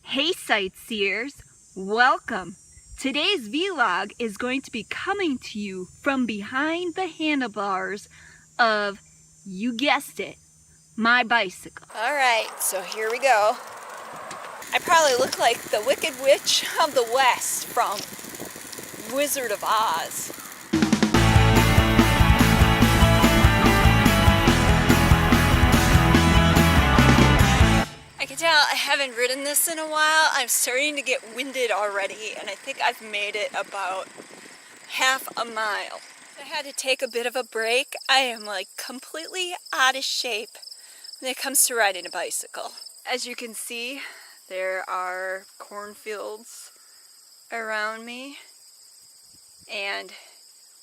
Hey sightseers, welcome! Today's vlog is going to be coming to you from behind the handlebars of, you guessed it, my bicycle. Alright, so here we go. I probably look like the Wicked Witch of the West from Wizard of Oz. I can tell I haven't ridden this in a while. I'm starting to get winded already, and I think I've made it about half a mile. I had to take a bit of a break. I am like completely out of shape when it comes to riding a bicycle. As you can see, there are cornfields around me, and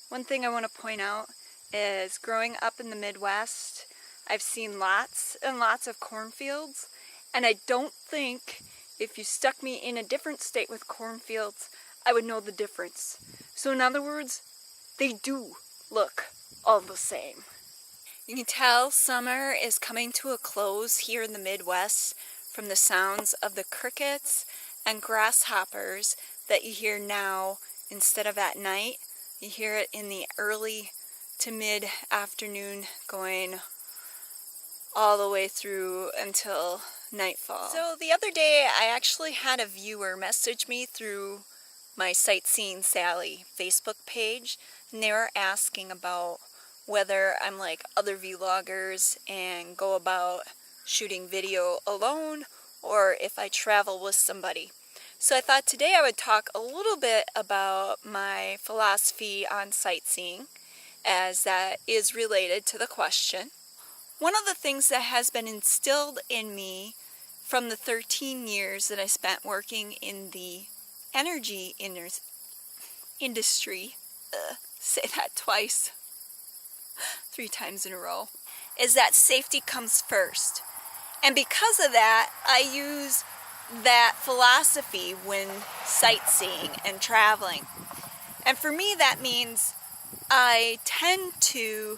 one thing I want to point out is growing up in the Midwest, I've seen lots and lots of cornfields, and I don't think if you stuck me in a different state with cornfields, I would know the difference. So in other words, they do look all the same. You can tell summer is coming to a close here in the Midwest from the sounds of the crickets and grasshoppers that you hear now instead of at night. You hear it in the early to mid-afternoon going all the way through until nightfall. So the other day I actually had a viewer message me through my SightseeingSally Facebook page, and they were asking about whether I'm like other vloggers and go about shooting video alone or if I travel with somebody. So I thought today I would talk a little bit about my philosophy on sightseeing, as that is related to the question. One of the things that has been instilled in me from the 13 years that I spent working in the energy industry, say that twice, 3 times in a row, is that safety comes first. And because of that, I use that philosophy when sightseeing and traveling. And for me, that means I tend to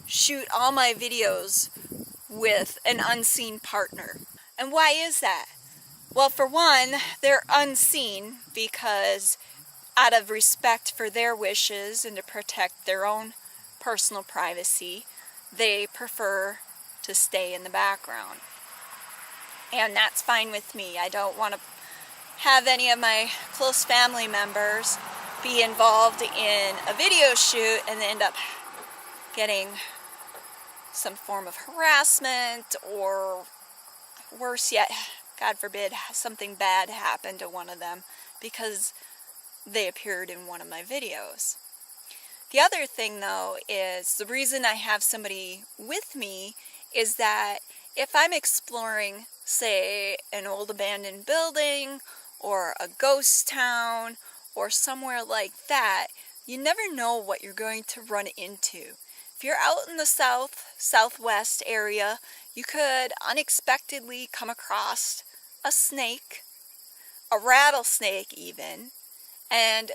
shoot all my videos with an unseen partner. And why is that? Well, for one, they're unseen because out of respect for their wishes and to protect their own personal privacy, they prefer to stay in the background. And that's fine with me. I don't want to have any of my close family members be involved in a video shoot and end up getting some form of harassment, or worse yet, God forbid, something bad happened to one of them because they appeared in one of my videos. The other thing though is the reason I have somebody with me is that if I'm exploring, say, an old abandoned building or a ghost town or somewhere like that, you never know what you're going to run into. If you're out in the southwest area, you could unexpectedly come across a snake, a rattlesnake even, and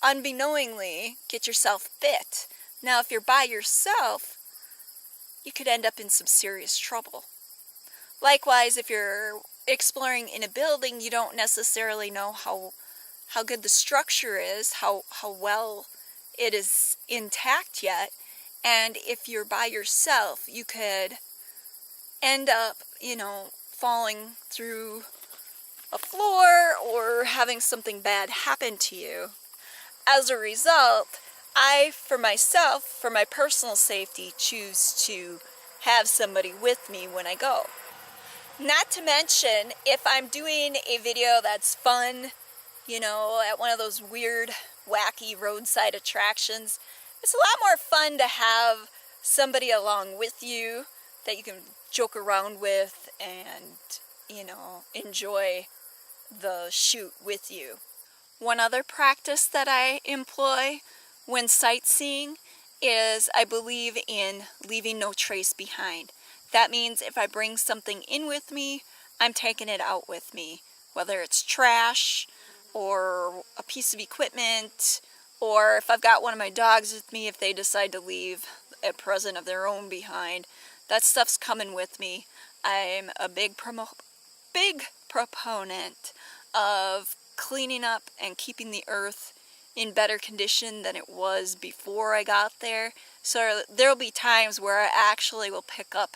unbeknowingly get yourself bit. Now, if you're by yourself, you could end up in some serious trouble. Likewise, if you're exploring in a building, you don't necessarily know how good the structure is, how well it is intact yet. And if you're by yourself, you could end up, falling through a floor or having something bad happen to you. As a result, I, for myself, for my personal safety, choose to have somebody with me when I go. Not to mention, if I'm doing a video that's fun, at one of those weird, wacky roadside attractions, it's a lot more fun to have somebody along with you that you can joke around with and, enjoy the shoot with you. One other practice that I employ when sightseeing is I believe in leaving no trace behind. That means if I bring something in with me, I'm taking it out with me. Whether it's trash or a piece of equipment, or if I've got one of my dogs with me, if they decide to leave a present of their own behind, that stuff's coming with me. I'm a big big proponent of cleaning up and keeping the earth in better condition than it was before I got there. So there'll be times where I actually will pick up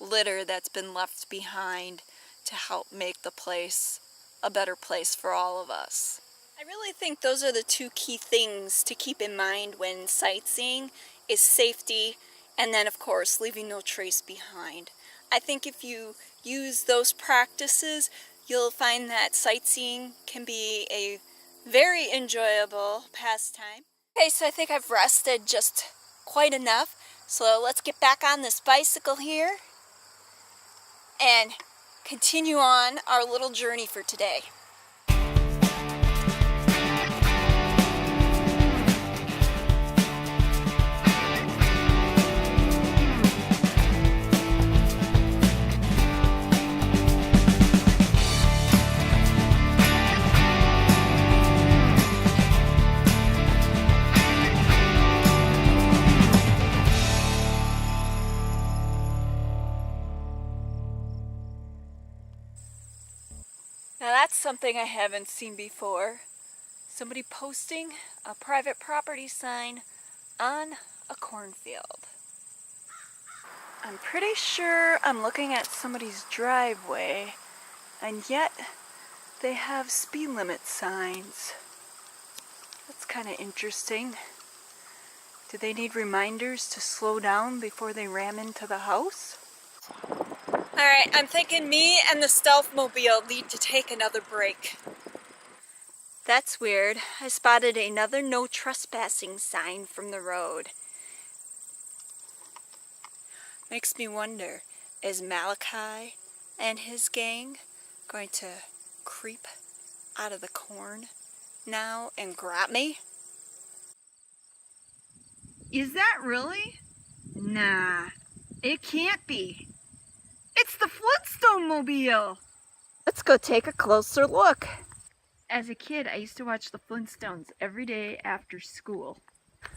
litter that's been left behind to help make the place a better place for all of us. I really think those are the two key things to keep in mind when sightseeing is safety and then of course leaving no trace behind. I think if you use those practices, you'll find that sightseeing can be a very enjoyable pastime. Okay, so I think I've rested just quite enough. So let's get back on this bicycle here and continue on our little journey for today. Now that's something I haven't seen before. Somebody posting a private property sign on a cornfield. I'm pretty sure I'm looking at somebody's driveway, and yet they have speed limit signs. That's kind of interesting. Do they need reminders to slow down before they ram into the house? Alright, I'm thinking me and the Stealthmobile need to take another break. That's weird. I spotted another no trespassing sign from the road. Makes me wonder, is Malachi and his gang going to creep out of the corn now and grab me? Is that really? Nah, it can't be. It's the Flintstonemobile! Let's go take a closer look. As a kid, I used to watch the Flintstones every day after school.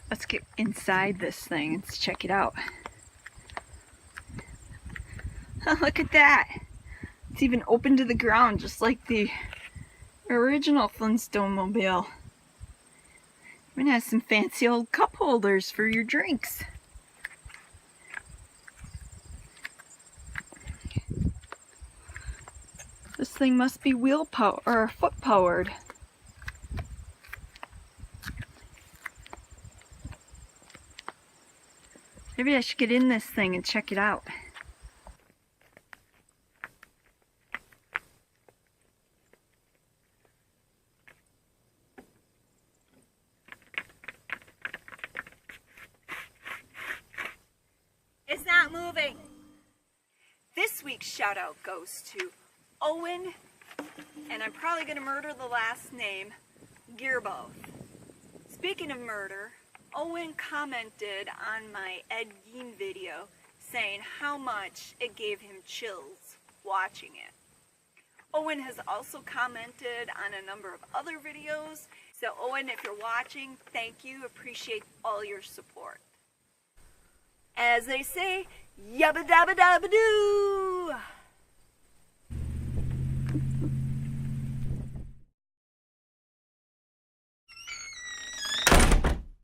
Let's get inside this thing and check it out. Oh, look at that! It's even open to the ground, just like the original Flintstonemobile. Even has some fancy old cup holders for your drinks. This thing must be wheel power or foot powered. Maybe I should get in this thing and check it out. It's not moving. This week's shout out goes to Owen, and I'm probably going to murder the last name, Gearboth. Speaking of murder, Owen commented on my Ed Gein video saying how much it gave him chills watching it. Owen has also commented on a number of other videos, so Owen, if you're watching, thank you, appreciate all your support. As they say, yabba dabba dabba doo!